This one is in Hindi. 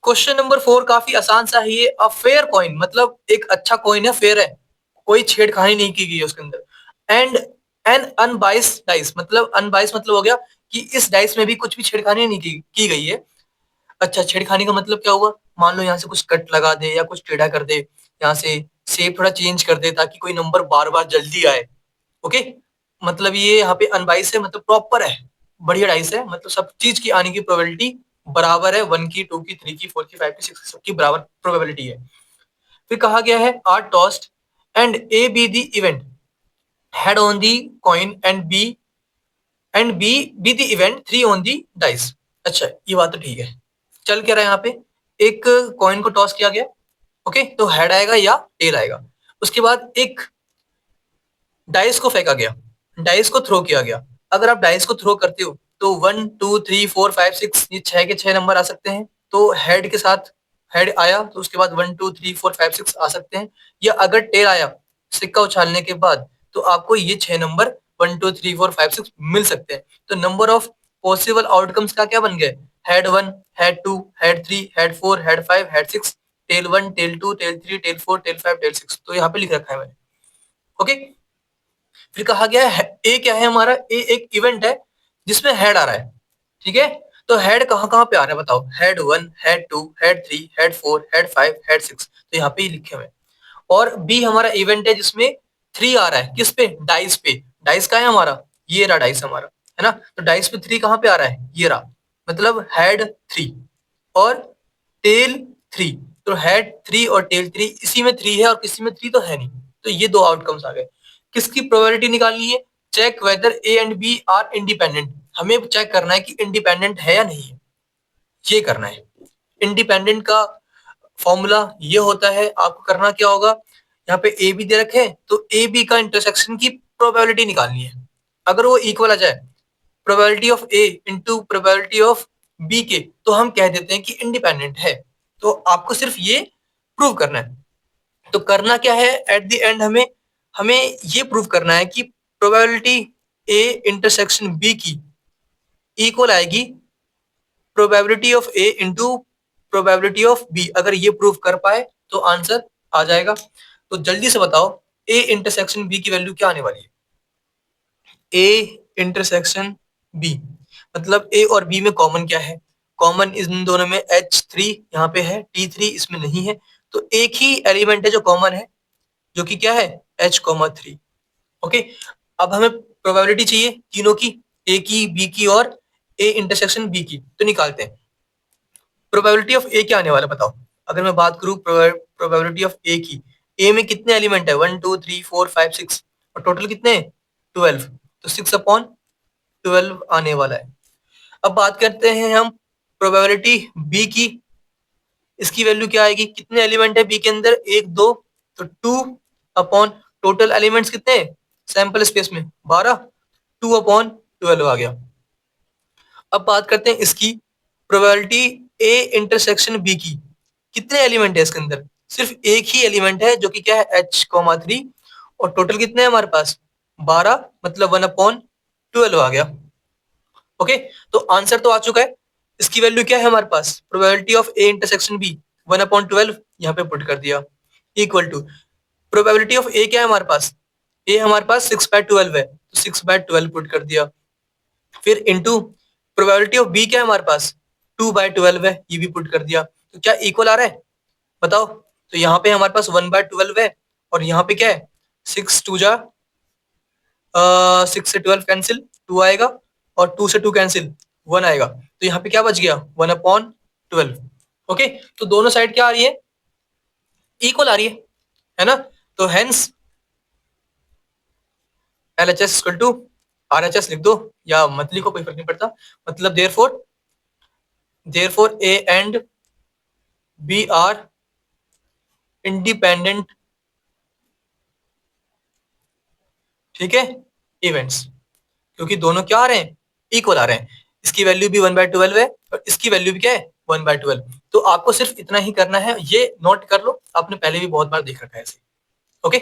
क्वेश्चन नंबर 4 काफी आसान सा है ये। अ फेयर कॉइन मतलब एक अच्छा कॉइन है, फेयर है, कोई छेड़खानी नहीं की गई है उसके अंदर। एंड एन अनबाइस डाइस मतलब अनबाइस मतलब हो गया कि इस डाइस में भी कुछ भी छेड़खानी नहीं की गई है। अच्छा, छेड़खानी का मतलब क्या हुआ? मान लो यहाँ से कुछ कट लगा दे या कुछ टेढ़ा कर दे, यहाँ से शेप थोड़ा चेंज कर दे ताकि कोई नंबर बार बार जल्दी आए। ओके, मतलब ये यहाँ पे अनबाइस है, मतलब प्रॉपर है, बढ़िया डाइस है, मतलब सब चीज की आने की प्रोबेबिलिटी बराबर है। 1 की, 2 की, 3 की, 4 की, 5 की, 6 की, सबकी बराबर प्रोबेबिलिटी है। फिर कहा गया है are tossed and A be the event head on the coin and B the event 3 on the dice. अच्छा, ये बात तो ठीक है। चल क्या रहा है यहाँ पे? एक कॉइन को टॉस किया गया, ओके, तो हेड आएगा या टेल आएगा। उसके बाद एक डाइस को फेंका गया, डाइस को थ्रो किया गया। अगर आप डाइस को थ्रो करते हो तो 1 2 3 4 5 6 ये 6 के 6 नंबर आ सकते हैं। तो हेड के साथ हेड आया तो उसके बाद 1 2 3 4 5 6 आ सकते हैं। या अगर टेल आया सिक्का उछालने के बाद तो आपको ये 6 नंबर 1 2 3 4 5 6 मिल सकते हैं। तो नंबर ऑफ पॉसिबल आउटकम्स का क्या बन गया? Head 1, head 2, head 3, head 4, head 5, head 6, tail 1, tail 2, tail 3, tail 4, tail 5, tail 6। तो यहाँ पे लिख रखा है मैंने। ओके, फिर कहा गया है ए क्या है हमारा? ए एक इवेंट है जिसमें हेड आ रहा है, ठीक है। तो हेड कहाँ कहाँ पे आ रहा है बताओ? Head 1, head 2, head 3, head 4, head 5, head 6। तो यहाँ पे ही लिखे हुए। और बी हमारा इवेंट है जिसमें 3 आ रहा है। किस पे? डाइस पे। डाइस का है हमारा, ये रहा डाइस हमारा, है ना। तो डाइस पे 3 कहाँ पे आ रहा है? ये रहा, मतलब हेड 3 और टेल 3। तो हेड 3 और टेल 3, इसी में 3 है और किसी में 3 तो है नहीं। तो ये दो आउटकम्स आ गए। किसकी प्रोबेबिलिटी निकालनी है? Check whether A and B are independent. हमें चेक करना है कि इंडिपेंडेंट है या नहीं है, ये करना है। इंडिपेंडेंट का फॉर्मूला ये होता है, आपको करना क्या होगा, यहाँ पे ए बी दे रखे हैं तो ए बी का इंटरसेक्शन की प्रोबेबिलिटी निकालनी है। अगर वो इक्वल आ जाए, probability of A into probability of B के, तो हम कह देते हैं कि इंडिपेंडेंट है। तो आपको सिर्फ ये प्रूव करना है। तो करना क्या है एट द एंड? हमें हमें ये प्रूव करना है कि प्रोबेबिलिटी ए इंटरसेक्शन बी की इक्वल आएगी probability of A into probability of B. अगर ये प्रूव कर पाए तो आंसर आ जाएगा। तो जल्दी से बताओ ए इंटरसेक्शन बी की वैल्यू क्या आने वाली है? ए इंटरसेक्शन बी मतलब ए और बी में कॉमन क्या है? कॉमन इन दोनों में H3 यहाँ पे है, T3 इसमें नहीं है। तो एक ही एलिमेंट है जो कॉमन है, जो कि क्या है? H3। ओके, अब हमें प्रोबेबिलिटी चाहिए तीनों की, ए की, बी की और ए इंटरसेक्शन बी की। तो निकालते हैं। प्रोबेबिलिटी ऑफ ए क्या आने वाला बताओ? अगर मैं बात करूं प्रोबेबिलिटी ऑफ ए की, ए में कितने एलिमेंट है? 1 2 3 4 5 6 और टोटल कितने हैं? 12। तो 6/12 आने वाला है। अब बात करते हैं हम प्रोबेबिलिटी बी की। इसकी वैल्यू क्या आएगी? कितने एलिमेंट है बी के अंदर? 1 2, तो 2 टोटल एलिमेंट्स कितने हैं सैंपल स्पेस में? 12। 2/12 आ गया। अब बात करते हैं इसकी प्रोबेबिलिटी ए इंटरसेक्शन बी की। कितने एलिमेंट है इसके अंदर? सिर्फ एक ही एलिमेंट है जो कि क्या है? H3। और टोटल कितने हैं हमारे पास? 12, मतलब 1/12 आ गया। ओके, तो आंसर तो आ चुका है। इसकी वैल्यू क्या है हमारे पास? Probability of A intersection B 1/12 यहाँ पे पुट कर दिया, equal to probability of A क्या है हमारे पास? ए हमारे पास 6/12 है, तो 6/12 पुट कर दिया। फिर इंटू प्रोबेबिलिटी ऑफ बी क्या है हमारे पास? 2/12 है, ये भी पुट कर दिया। तो क्या इक्वल आ रहा है बताओ? तो यहाँ पे हमारे पास 1/12 है और यहाँ पे क्या है? 6 2 जा 6 से 12 कैंसिल, 2 आएगा और 2 से 2 कैंसिल, 1 आएगा। तो यहाँ पे क्या बच गया? 1/12। ओके, तो दोनों साइड क्या आ रही है? इक्वल आ रही है ना। तो hence LHS equal to RHS लिख दो या मत लिखो, कोई फर्क नहीं पड़ता। मतलब therefore A and B are independent, ठीक है, इवेंट्स। क्योंकि दोनों क्या आ रहे हैं? इक्वल आ रहे हैं। इसकी वैल्यू भी 1/12 है और इसकी वैल्यू भी क्या है? 1/12। तो आपको सिर्फ इतना ही करना है, ये नोट कर लो, आपने पहले भी बहुत बार देख रखा है ऐसे। ओके।